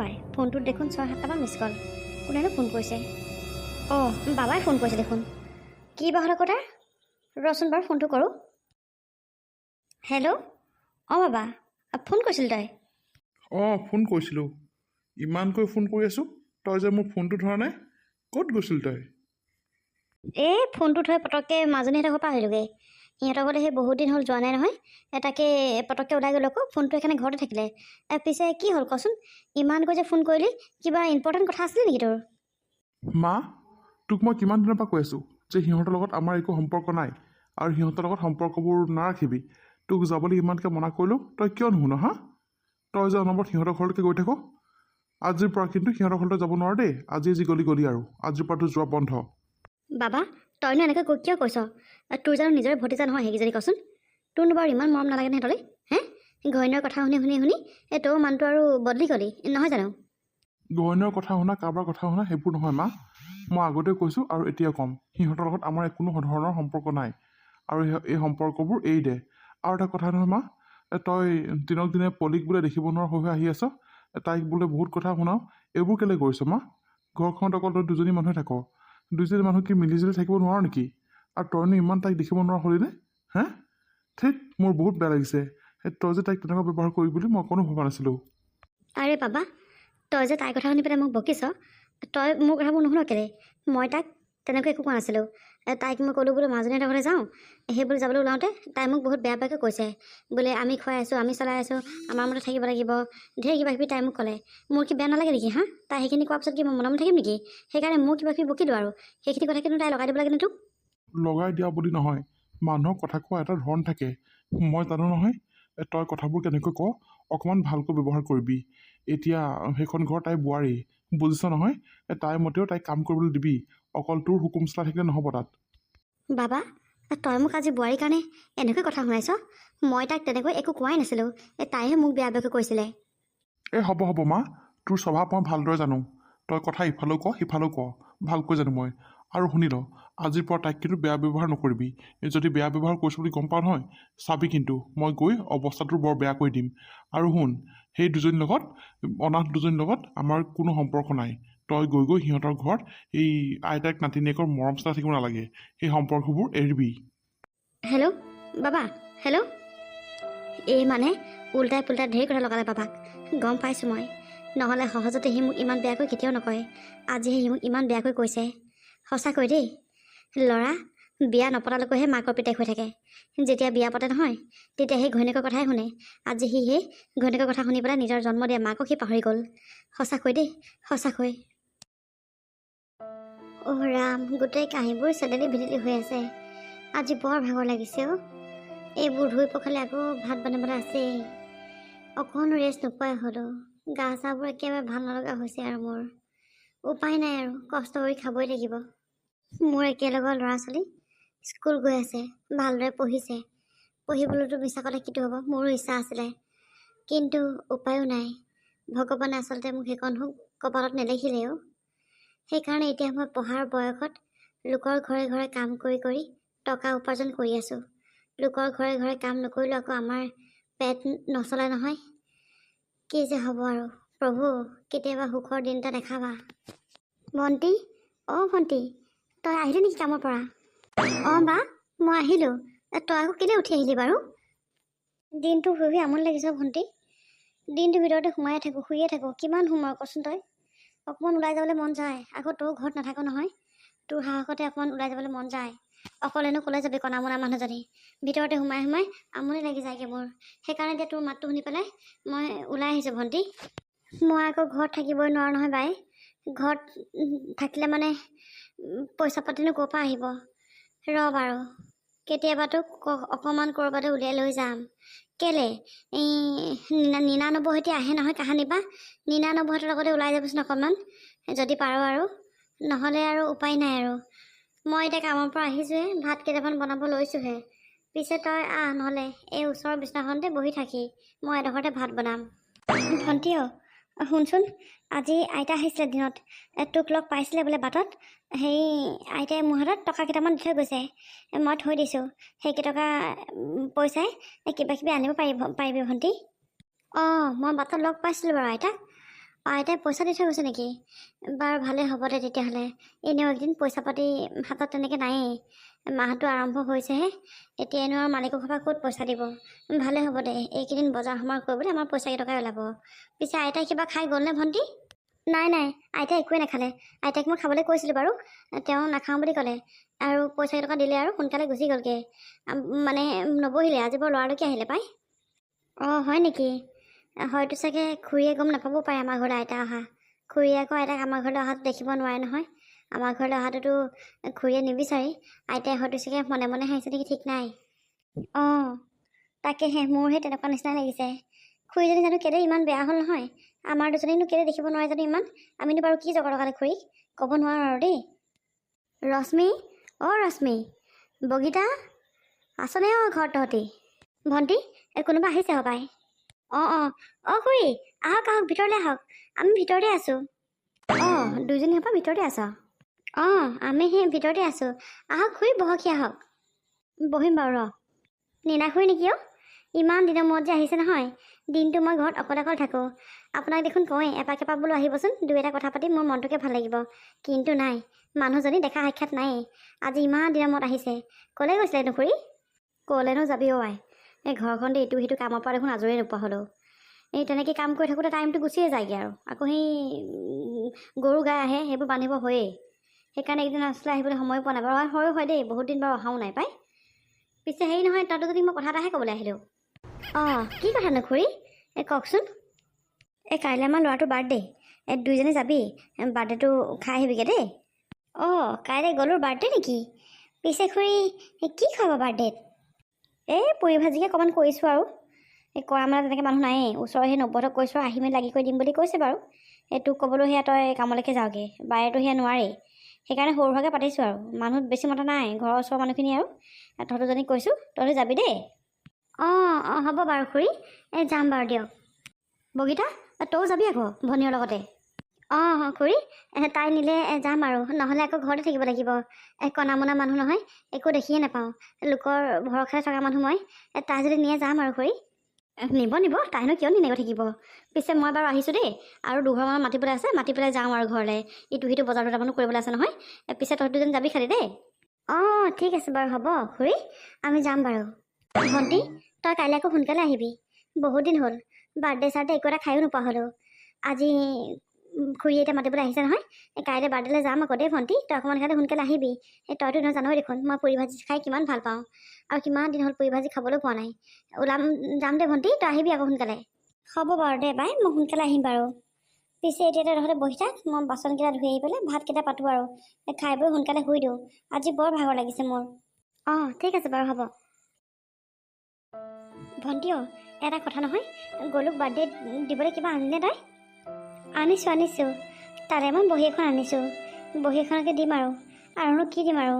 ৰ'বাই ফোনটোত দেখোন 6-7টামান miss call. কোনেনো ফোন কৰিছে? অঁ, বাবাই ফোন কৰিছে দেখোন। কি বাহৰ কথা? ৰচোন বাৰু ফোনটো কৰোঁ। হেল্ল', অঁ বাবা, ফোন কৰিছিল তই? অঁ, ফোন কৰিছিলোঁ। ইমানকৈ ফোন কৰি আছোঁ, তই যে মোৰ ফোনটো ধৰা নাই। ক'ত গৈছিল তই? এই ফোনটো থৈ পটককৈ মাজনীহঁতৰ ঘৰৰ পৰা আহিলোগৈ। সিহঁতৰ ঘৰতে সেই বহুত দিন হ'ল যোৱা নাই নহয়। তাকে পটককৈ ওলাই গ'লো আকৌ, ফোনটো সেইকাৰণে ঘৰতে থাকিলে। পিছে কি হ'ল কচোন? ইমানকৈ যে ফোন কৰিলি, কিবা ইম্পৰ্টেণ্ট কথা আছিলে নেকি তোৰ? মা, তোক মই কিমান দিনৰ পৰা কৈ আছোঁ যে সিহঁতৰ লগত আমাৰ একো সম্পৰ্ক নাই আৰু সিহঁতৰ লগত সম্পৰ্কবোৰ নাৰাখিবি। তোক যাবলৈ ইমানকৈ মনা কৰিলোঁ, তই কিয় নুশুন? হা, তই যে অনবৰত সিহঁতৰ ঘৰলৈকে গৈ থাক। আজিৰ পৰা কিন্তু সিহঁতৰ ঘৰলৈ যাব নোৱাৰ দেই। আজি যি গলি আৰু আজিৰ পৰা তোৰ যোৱা বন্ধ। বাবা, তইনো এনেকৈ কিয় কৈছ? তোৰ জানো নিজৰে ভতিজা নহয় সেইকেইজনী কচোন? তোৰনো বাৰু ইমান মৰম নালাগে নে তলৈ? ঘৈণীৰ কথা শুনি শুনি শুনি তোৰ মানুহটো আৰু বদলি গলি নহয় জানো? ঘৈণীৰ কথা শুনা, কাৰোবাৰ কথা শুনা, সেইবোৰ নহয় মা। মই আগতেও কৈছোঁ আৰু এতিয়া ক'ম, সিহঁতৰ লগত আমাৰ কোনো ধৰণৰ সম্পৰ্ক নাই আৰু এই সম্পৰ্কবোৰ এৰি দে। আৰু এটা কথা নহয় মা, তই দিনক দিনে পলিক বোলে দেখিব নোৱাৰা হৈ আহি আছ, তাইক বোলে বহুত কথা শুনাও, এইবোৰ কেলৈ কৰিছ মা? ঘৰখনত অকল তই দুজনী মানুহে থাক। দুজনী মানুহ কি মিলিজুলি থাকিব নোৱাৰ নেকি? আৰু তইনো ইমান তাইক দেখিব নোৱাৰা হলিনে? ঠিক, মোৰ বহুত বেয়া লাগিছে। তই যে তাইক তেনেকুৱা ব্যৱহাৰ কৰি বুলি মই অকণো ভবা নাছিলোঁ। আৰে বাবা, তই যে তাইৰ কথা শুনি পেলাই মোক বকিছ, তই মোৰ কথাবোৰ নুশুন কেলে? মই তাইক তেনেকৈ একো কোৱা নাছিলোঁ। তাইক মই ক'লোঁ বোলো মাজনীহঁতৰ ঘৰলৈ যাওঁ, সেই বুলি যাবলৈ ওলাওঁতে তাই মোক বহুত বেয়া বেয়াকৈ কৈছে। বোলে আমি খুৱাই আছোঁ, আমি চলাই আছোঁ, আমাৰ মতে থাকিব লাগিব, ঢেৰ কিবা কিবি তাই মোক ক'লে। মোৰ কি বেয়া নালাগে নেকি? তাই সেইখিনি কোৱাৰ পিছত কি মই মনে থাকিম নেকি? সেইকাৰণে মই কিবা কিবি বকিলোঁ আৰু সেইখিনি কথা কিন্তু তাই লগাই দিব লাগে নে তোক? লগাই দিয়া বুলি নহয়, মানুহক কথা কোৱা এটা ধৰণ থাকে। মই জানো নহয় তই কথাবোৰ কেনেকৈ ক। অকণমান ভালকৈ ব্যৱহাৰ কৰিবি। এতিয়া সেইখন ঘৰ তাই বোৱাৰী, বুজিছ নহয়? তাইৰ মতেও তাইক কাম কৰিবলৈ দিবি। অকল তোৰ হুকুম চলাই থাকিলে নহ'ব তাত। বাবা, তই মোক আজি বোৱাৰীৰ কাৰণে এনেকৈ কথা শুনাইছ? মই তাইক তেনেকৈ একো কোৱাই নাছিলোঁ। তাইহে মোক বেয়া বেয়াকৈ কৈছিলে। হ'ব মা, তোৰ স্বভাৱ মই ভালদৰে জানো। তই কথা ইফালেও ক সিফালেও ক, ভালকৈ জানো মই। আৰু শুনি ল, আজিৰ পৰা তাইক কিন্তু বেয়া ব্যৱহাৰ নকৰিবি। যদি বেয়া ব্যৱহাৰ কৰিছোঁ বুলি গম পাওঁ নহয়, চাবি কিন্তু মই গৈ অৱস্থাটো বৰ বেয়া কৰি দিম। আৰু শুন, সেই দুজনীৰ লগত, অনাথ দুজনীৰ লগত আমাৰ কোনো সম্পৰ্ক নাই। তই গৈ সিহঁতৰ ঘৰত এই আইতাক নাতিনীয়েকৰ মৰম চেলা থাকিব নালাগে। সেই সম্পৰ্কবোৰ এৰিবি। হেল্ল' বাবা, হেল্ল'। এই মানে উল্টাই পুল্টাই ঢেৰ কথা লগালে বাবাক, গম পাইছোঁ মই। নহ'লে সহজতে সি মোক ইমান বেয়াকৈ কেতিয়াও নকয়। আজিহে সি মোক ইমান বেয়াকৈ কৈছে। সঁচাকৈ দেই, ল'ৰা বিয়া নপতালৈকেহে মাকৰ পিতেক হৈ থাকে। যেতিয়া বিয়া পাতে নহয়, তেতিয়া সেই ঘৈণীয়েকৰ কথাই শুনে। আজি সি সেই ঘৈণীয়েকৰ কথা শুনি পেলাই নিজৰ জন্ম দিয়া মাকক সি পাহৰি গ'ল। সঁচাকৈ দেই, সঁচাকৈ। অ' ৰাম, গোটেই কাঁহীবোৰ চেলেলি ভেটেলি হৈ আছে। আজি বৰ ভাগৰ লাগিছে অ'। এইবোৰ ধুই পখালি আকৌ ভাত বনাবলৈ আছেই। অকণো ৰেষ্ট নোপোৱাই হ'লোঁ। গা চাবোৰ একেবাৰে ভাল নলগা হৈছে আৰু মোৰ। উপায় নাই আৰু, কষ্ট কৰি খাবই লাগিব। মোৰ একেলগৰ ল'ৰা ছোৱালী স্কুল গৈ আছে, ভালদৰে পঢ়িছে। পঢ়িবলৈতো মিছা কথা কিটো হ'ব, মোৰো ইচ্ছা আছিলে। কিন্তু উপায়ো নাই। ভগৱানে আচলতে মোক সেইকণ সুখ কপালত নেদেখিলেও। সেইকাৰণে এতিয়া মই পঢ়াৰ বয়সত লোকৰ ঘৰে ঘৰে কাম কৰি কৰি টকা উপাৰ্জন কৰি আছোঁ। লোকৰ ঘৰে ঘৰে কাম নকৰিলেও আকৌ আমাৰ পেট নচলে নহয়। কি যে হ'ব আৰু প্ৰভু, কেতিয়াবা সুখৰ দিন এটা দেখাবা। ভণ্টি, অঁ ভণ্টি, তই আহিলি নেকি কামৰ পৰা? অঁ বা, মই আহিলোঁ। তই আকৌ কেলৈ উঠি আহিলি বাৰু? দিনটো শুই শুই আমনি লাগিছ ভণ্টি। দিনটোৰ ভিতৰতে সোমাই থাকোঁ, শুইয়ে থাকোঁ। কিমান সময় কচোন তই? অকণমান ওলাই যাবলৈ মন যায়। আকৌ তোৰ ঘৰত নাথাক নহয়, তোৰ সাহসতে অকণমান ওলাই যাবলৈ মন যায়। অকলেনো ক'লৈ যাবি কণা মনা মানুহজনী? ভিতৰতে সোমাই সোমাই আমনি লাগি যায়গৈ মোৰ। সেইকাৰণে এতিয়া তোৰ মাতটো শুনি পেলাই মই ওলাই আহিছোঁ ভণ্টি। মই আকৌ ঘৰত থাকিবই নোৱাৰোঁ নহয় বাই। ঘৰত থাকিলে মানে পইচা পাতিনো ক'ৰ পৰা আহিব? ৰ বাৰু, কেতিয়াবাতো অকণমান ক'ৰবাতে উলিয়াই লৈ যাম। কেলে এই নীনা নবৌহঁতে আহে নহয় কাহানিৰ পৰা। নীনা নবৌহঁতৰ লগতে ওলাই যাবচোন অকণমান, যদি পাৰোঁ আৰু। নহ'লে আৰু উপায় নাই আৰু। মই এতিয়া কামৰ পৰা আহিছোঁহে, ভাত কেইটামান বনাব লৈছোঁহে। পিছে তই আহ, নহ'লে এই ওচৰৰ বিচনাখনতে বহি থাকি মই এডোখৰতে ভাত বনাম। ভণ্টি শুনচোন, আজি আইতা আহিছিলে দিনত। তোক লগ পাইছিলে বোলে বাটত। সেই আইতাই মোৰ হাতত টকা কেইটামান দি থৈ গৈছে। মই থৈ দিছোঁ। সেইকেইটকা পইচাই কিবা কিবি আনিব পাৰিবি ভণ্টি। অঁ, মই বাটত লগ পাইছিলোঁ বাৰু আইতাক। আইতাই পইচা দি থৈ গৈছে নেকি? বাৰু ভালেই হ'ব দে তেতিয়াহ'লে। এনেও একদিন পইচা পাতি হাতত তেনেকৈ নায়েই। মাহটো আৰম্ভ হৈছেহে, এতিয়া এনেও আৰু মালিকৰ ঘৰৰ পৰা ক'ত পইচা দিব। ভালেই হ'ব দে, এইকেইদিন বজাৰ সমাৰ কৰিবলৈ আমাৰ পইচা কেইটকাই ওলাব। পিছে আইতাই কিবা খাই গ'লনে ভণ্টি? নাই নাই, আইতাই একোৱে নাখালে। আইতাক মই খাবলৈ কৈছিলোঁ বাৰু, তেওঁ নাখাওঁ বুলি ক'লে। আৰু পইচা কেইটকা দিলে আৰু সোনকালে গুচি গ'লগৈ। মানে নবহিলে, আজি বৰ লৰালৰিকৈ আহিলে পাই। অঁ হয় নেকি? হয়তো চাগে খুৰীয়ে গম নাপাবও পাৰে আমাৰ ঘৰলৈ আইতা অহা। খুৰীয়ে আকৌ আইতাক আমাৰ ঘৰলৈ অহাটো দেখিব নোৱাৰে নহয়। আমাৰ ঘৰলৈ অহাটোতো খুৰীয়ে নিবিচাৰে। আইতাই হয়তো চাগে মনে মনে আহিছে নেকি ঠিক নাই। অঁ তাকেহে, মোৰ সেই তেনেকুৱা নিচিনা লাগিছে। খুৰীজনী জানো কেলৈ ইমান বেয়া হ'ল নহয়। আমাৰ দুজনীকনো কেলৈ দেখিব নোৱাৰে জানো ইমান। আমিনো বাৰু কি জগৰ লগালে খুৰীক ক'ব নোৱাৰোঁ আৰু দেই। ৰশ্মি, অঁ ৰশ্মি, বগীতা আছনে? অঁ ঘৰত তহঁতি? ভণ্টি, কোনোবা আহিছে হপাই। অঁ অঁ অঁ খুৰী, আহক আহক, ভিতৰলৈ আহক। আমি ভিতৰতে আছোঁ। অঁ দুইজনী হপা ভিতৰতে আছ? অঁ আমি সেই ভিতৰতে আছোঁ। আহক খুৰী, বহকহি আহক। বহিম বাৰু ৰ। নীনা খুৰী নেকি অ'? ইমান দিনৰ মূৰত যে আহিছে নহয়। দিনটো মই ঘৰত অকলে অকলে থাকোঁ। আপোনাক দেখোন কওঁৱেই এপাক এপাক বোলো আহিবচোন, দুই এটা কথা পাতি মোৰ মনটোকে ভাল লাগিব। কিন্তু নাই, মানুহজনী দেখা সাক্ষাৎ নায়েই। আজি ইমান দিনৰ মূৰত আহিছে। ক'লৈ গৈছিলেনো খুৰী? ক'লৈনো যাবি অ' আই, এই ঘৰখনতে ইটো সিটো কামৰ পৰা দেখোন আজৰি নোপোৱা হ'লেও। এই তেনেকৈ কাম কৰি থাকোঁতে টাইমটো গুচিয়ে যায়গৈ আৰু। আকৌ সেই গৰু গাই আহে, সেইবোৰ বান্ধিব হয়েই। সেইকাৰণে এইকেইদিন আচলতে আহিবলৈ সময় পোৱা নাই বাৰু। হয় দেই, বহুত দিন বাৰু অহাও নাই পাই। পিছে হেৰি নহয়, তাতো যদি মই কথা এটাহে ক'বলৈ আহিলোঁ। অঁ কি কথানো খুৰী? কওকচোন। কাইলৈ আমাৰ ল'ৰাটোৰ বাৰ্থডে'। দুইজনী যাবি, বাৰ্থডেটো খাই আহিবিগৈ দেই। অঁ কাইলৈ গ'লোৰ বাৰ্থডে নেকি? পিছে খুৰী কি খুৱাব বাৰ্থডেত? পুৰি ভাজিকে অকণমান কৰিছোঁ আৰু। কৰা মানে তেনেকৈ মানুহ নায়েই। ওচৰৰ সেই নব্বৈহঁতক কৈছোঁ, আহি মেলি লাগি কৰি দিম বুলি কৈছে বাৰু। তোক ক'বলৈ সেয়া তই কামলৈকে যাওঁগৈ, বায়েতো সেয়া নোৱাৰেই। সেইকাৰণে সৰুভাগে পাতিছোঁ আৰু। মানুহ বেছি মতা নাই, ঘৰৰ ওচৰৰ মানুহখিনি আৰু। তহঁতজনীক কৈছোঁ, তহঁতি যাবি দেই। অঁ অঁ হ'ব বাৰু খুৰী, যাম বাৰু দিয়ক। বগীতা, তইও যাবি আকৌ ভনীৰ লগতে। অঁ খুৰী, তাই নিলে যাম আৰু, নহ'লে আকৌ ঘৰতে থাকিব লাগিব। কণা মনা মানুহ নহয়, একো দেখিয়ে নাপাওঁ। লোকৰ ভৰসাতে থকা মানুহ মই। তাই যদি নিয়ে যাম আৰু খুৰী। নিব, তাইনো কিয় নিনিব থাকিব। পিছে মই বাৰু আহিছোঁ দেই, আৰু দুঘৰমান মাতিবলৈ আছে, মাতি পেলাই যাওঁ আৰু ঘৰলৈ। ইটো সিটো বজাৰ দুটামানো কৰিবলৈ আছে নহয়। পিছে তহঁত দুজন যাবি খালি দেই। অঁ ঠিক আছে বাৰু, হ'ব খুৰী, আমি যাম বাৰু। ভণ্টি, তই কাইলৈ আকৌ সোনকালে আহিবি। বহুত দিন হ'ল বাৰ্থডে চাৰ্থডে একো এটা খায়ো নোপোৱা হ'লো। আজি খুৰী এতিয়া মাতিবলৈ আহিছে নহয়। কাইলৈ বাৰ্থডেলৈ যাম আকৌ দেই ভণ্টি, তই অকণমান কাইলৈ সোনকালে আহিবি। তইতো জানই দেখোন মই পুৰি ভাজি খাই কিমান ভাল পাওঁ, আৰু কিমান দিন হ'ল পুৰি ভাজি খাবলৈ পোৱা নাই। যাম দে ভণ্টি, তই আহিবি আকৌ সোনকালে। হ'ব বাৰু দে বাই, মই সোনকালে আহিম বাৰু। পিছে এতিয়া তহঁতে বহি থাক, মই বাচনকেইটা ধুই আহি পেলাই ভাতকেইটা পাতোঁ আৰু। খাই বৈ সোনকালে শুই দিওঁ, আজি বৰ ভাগৰ লাগিছে মোৰ। অঁ ঠিক আছে বাৰু, হ'ব। ভণ্টি এটা কথা নহয়, গ'লোক বাৰ্থডে দিবলৈ কিবা আনিলে তই? আনিছোঁ। তাৰে মই বহী এখন আনিছোঁ। বহী এখনকে দিম আৰুনো কি দিম আৰু।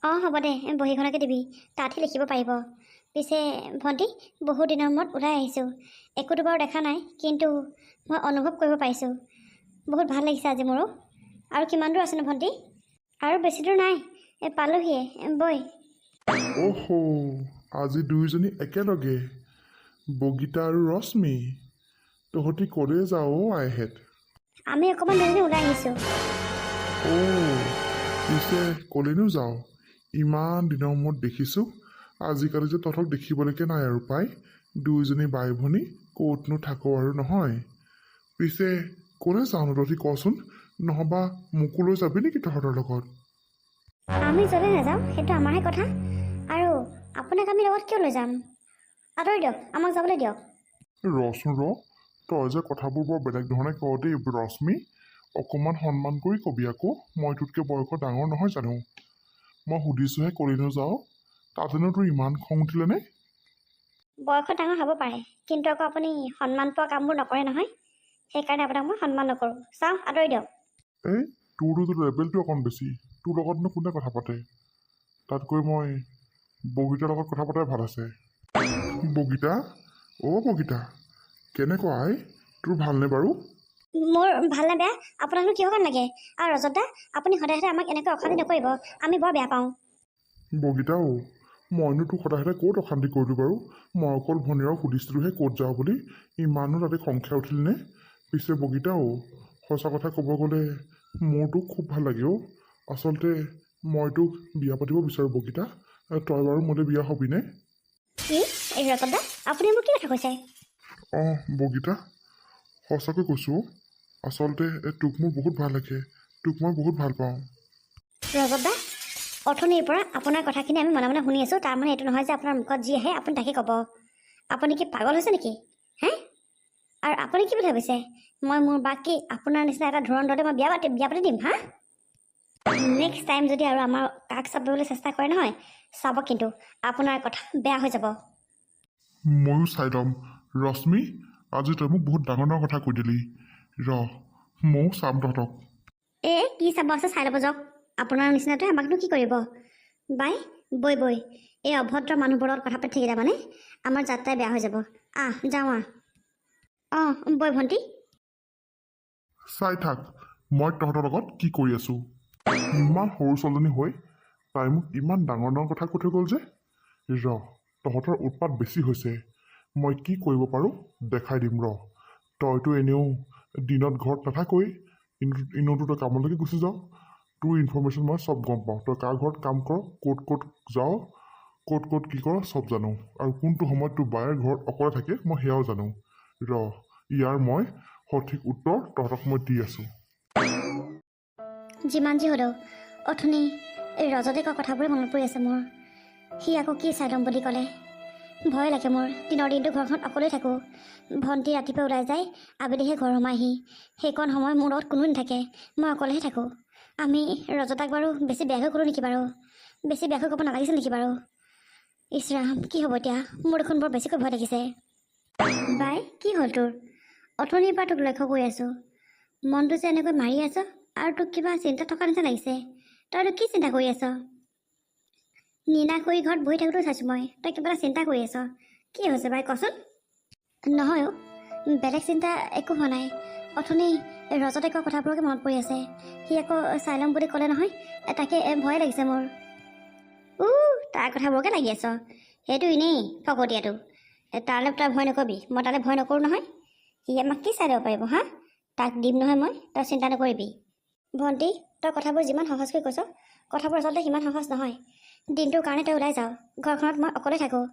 অঁ হ'ব দে, বহীখনকে দিবি, তাতহে লিখিব পাৰিব। পিছে ভণ্টি, বহুত দিনৰ মূৰত ওলাই আহিছোঁ। একোতো বাৰু দেখা নাই, কিন্তু মই অনুভৱ কৰিব পাৰিছোঁ। বহুত ভাল লাগিছে আজি মোৰো। আৰু কিমান দূৰ আছেনো ভণ্টি? আৰু বেছি দূৰ নাই, পালোহিয়ে, বৈ। অহ' আজি দুয়োজনী একেলগে, বগীতা আৰু ৰশ্মি। তহঁতি ক'লৈ যাৱ আইহেঁত? আমি অকণমান দুজনী ওলাই আহিছোঁ। পিছে ক'লৈনো যাওঁ? ইমান দিনৰ মূৰত দেখিছোঁ। আজিকালি যে তহঁতক দেখিবলৈকে নাই আৰু পাই। দুয়োজনী বাই ভনী ক'তনো থাকোঁ আৰু নহয়। পিছে ক'লৈ যাওঁনো তহঁতি কচোন, নহবা মোকো লৈ যাবি নেকি তহঁতৰ লগত? আমি য'লৈ নাযাওঁ সেইটো আমাৰহে কথা, আৰু আপোনাক আমি লগত কিয় লৈ যাম? আঁতৰি দিয়ক, আমাক যাবলৈ দিয়ক। ৰচোন ৰ, তই যে কথাবোৰ বৰ বেলেগ ধৰণে কৱ দেই ৰশ্মি। অকণমান সন্মান কৰি কবি আকৌ, মই তোতকৈ বয়সত ডাঙৰ নহয় জানো? মই সুধিছোঁহে ক'লৈনো যাওঁ, তাতেনো তোৰ ইমান খং উঠিলেনে? বয়সত ডাঙৰ হ'ব পাৰে, কিন্তু আকৌ আপুনি সন্মান পোৱা কামবোৰ নকৰে নহয়। সেইকাৰণে আপোনাক মই সন্মান নকৰোঁ। চাওঁ, আঁতৰি দিয়ক। তোৰতো লেভেলটো অকণ বেছি। তোৰ লগতনো কোনে কথা পাতে? তাতকৈ মই বগীতাৰ লগত কথা পতাই ভাল আছে। বগীতা, বগীতা, কেনেকুৱা আই? তোৰ ভালনে বাৰু? মোৰ ভাল নে বেয়া আপোনাকনো কিহৰ কাৰণে লাগে? আৰু ৰজত দা, আপুনি সদায় আমাক এনেকৈ অশান্তি নকৰিব, আমি বৰ বেয়া পাওঁ। বগীতা মইনো তোক সদায় ক'ত অশান্তি কৰিলোঁ বাৰু? মই অকল ভনীৰক সুধিছিলোঁহে ক'ত যাওঁ বুলি। ইমানো তাতে সংখ্যা উঠিলনে? পিছে বগীতাও সঁচা কথা ক'ব গ'লে মোৰতো খুব ভাল লাগে অ' আচলতে মই তোক বিয়া পাতিব বিচাৰোঁ বগীতা তই বাৰু মোলৈ বিয়া হবিনে কি এই ৰজত দা আপুনি মোক কি কথা কৈছে অঁ বগীতা সঁচাকৈ কৈছোঁ আচলতে তোক মোৰ বহুত ভাল লাগে তোক মই বহুত ভাল পাওঁ ৰজত দা অথনিৰ পৰা আপোনাৰ কথাখিনি আমি মনে মনে শুনি আছোঁ তাৰমানে এইটো নহয় যে আপোনাৰ মুখত যি আহে আপুনি তাকে ক'ব আপুনি কি পাগল হৈছে নেকি হে আৰু আপুনি কি বুলি ভাবিছে মই মোৰ বাকী আপোনাৰ নিচিনা এটা ধুৰন্ধৰতে মই বিয়া পাতি দিম হা নেক্সট টাইম যদি আৰু আমাৰ কাষ চাপিবলৈ চেষ্টা কৰে নহয় চাব কিন্তু আপোনাৰ কথা বেয়া হৈ যাব ময়ো চাই ল'ম ৰশ্মি আজি তই মোক বহুত ডাঙৰ ডাঙৰ কথা কৈ দিলি ময়ো চাম তহঁতক কি চাব আছে চাই ল'ব যাওক আপোনাৰ নিচিনাটোৱে আমাকনো কি কৰিব বাই বৈ এই অভদ্ৰ মানুহবোৰৰ লগত কথা পাতি থাকিলে মানে আমাৰ যাত্ৰাই বেয়া হৈ যাব যাওঁ অঁ বৈ ভণ্টি চাই থাক মই তহঁতৰ লগত কি কৰি আছোঁ ইমান সৰু ছোৱালীজনী হৈ তাই মোক ইমান ডাঙৰ ডাঙৰ কথা কৈ থৈ গ'ল যে তহঁতৰ উৎপাত বেছি হৈছে মই কি কৰিব পাৰোঁ দেখাই দিম তইতো এনেও দিনত ঘৰত নাথাকৈ এনেওতো তই কামলৈকে গুচি যাওঁ তোৰ ইনফৰ্মেশ্যন মই চব গম পাওঁ তই কাৰ ঘৰত কাম কৰ ক'ত যাওঁ ক'ত কি কৰ চব জানো আৰু কোনটো সময়ত তোৰ বায়েৰ ঘৰত অকলে থাকে মই সেয়াও জানো ইয়াৰ মই সঠিক উত্তৰ তহঁতক মই দি আছোঁ যিমান যি হ'লেও অথনি এই ৰজতে কোৱা কথাবোৰে মনত পৰি আছে মোৰ সি আকৌ কি চাই ল'ম বুলি ক'লে ভয় লাগে মোৰ দিনৰ দিনটো ঘৰখন অকলেই থাকোঁ ভণ্টি ৰাতিপুৱা ওলাই যায় আবেলিহে ঘৰ সোমাইহি সেইকণ সময় মোৰ লগত কোনো নাথাকে মই অকলেহে থাকোঁ আমি ৰজতাক বাৰু বেছি বেয়াকৈ ক'লোঁ নেকি বাৰু বেছি বেয়াকৈ ক'ব নালাগিছিল নেকি বাৰু ইছৰাম কি হ'ব এতিয়া মোৰ দেখোন বৰ বেছিকৈ ভয় লাগিছে বাই কি হ'ল তোৰ অথনিৰ পৰা তোক লক্ষ্য কৰি আছোঁ মনটো যে এনেকৈ মাৰি আছ আৰু তোক কিবা চিন্তা থকা নিচিনা লাগিছে তই কি চিন্তা কৰি আছ নিনা কৰি ঘৰত বহি থাকোঁতেও চাইছোঁ মই তই কিবা এটা চিন্তা কৰি আছ কি হৈছে বাই কচোন নহয় বেলেগ চিন্তা একো হোৱা নাই অথনি ৰজতে কোৱা কথাবোৰকে মনত পৰি আছে সি আকৌ চাই ল'ম বুলি ক'লে নহয় তাকে ভয় লাগিছে মোৰ তাৰ কথাবোৰকে লাগি আছ সেইটো এনেই ফকতীয়াটো তালৈ তই ভয় নকৰিবি মই তালৈ ভয় নকৰোঁ নহয় সি আমাক কি চাই ল'ব পাৰিব হা তাক দিম নহয় মই তই চিন্তা নকৰিবি ভণ্টি তই কথাবোৰ যিমান সহজকৈ কৈছ কথাবোৰ আচলতে সিমান সহজ নহয় দিনটোৰ কাৰণে তই ওলাই যাওঁ ঘৰখনত মই অকলে থাকোঁ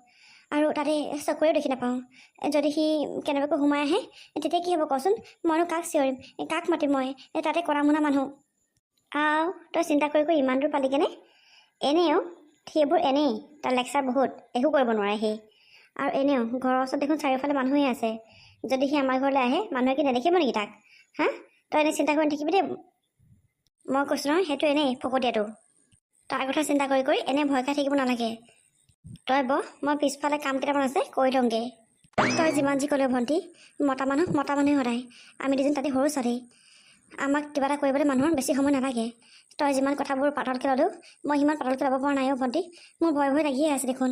আৰু তাতে চকুৰেও দেখি নাপাওঁ যদি সি কেনেবাকৈ সোমাই আহে তেতিয়া কি হ'ব কচোন মইনো কাক চিঞৰিম কাক মাতিম মই তাতে কৰা মোনা মানুহ তই চিন্তা কৰি ইমান দূৰ পালিগৈনে এনেও সেইবোৰ এনেই তাৰ লেকচাৰ বহুত একো কৰিব নোৱাৰে সি আৰু এনেও ঘৰৰ ওচৰত দেখোন চাৰিওফালে মানুহেই আছে যদি সি আমাৰ ঘৰলৈ আহে মানুহে কি নেদেখিব নেকি তাক হা তই এনেই চিন্তা কৰি নাথাকিবি দেই মই কৈছোঁ নহয় সেইটো এনেই ফকতীয়াটো তাৰ কথা চিন্তা কৰি এনেই ভয় খাই থাকিব নালাগে তই মই পিছফালে কাম কেইটামান আছে কৰি লওঁগৈ তই যিমান যি ক'লেও ভণ্টি মতা মানুহে সদায় আমি দুজন তাতে সৰু ছোৱালী আমাক কিবা এটা কৰিবলৈ মানুহৰ বেছি সময় নালাগে তই যিমান কথাবোৰ পাতলকৈ ল'লেও মই সিমান পাতলকৈ ল'ব পৰা নাই ভণ্টি মোৰ ভয় লাগিয়ে আছে দেখোন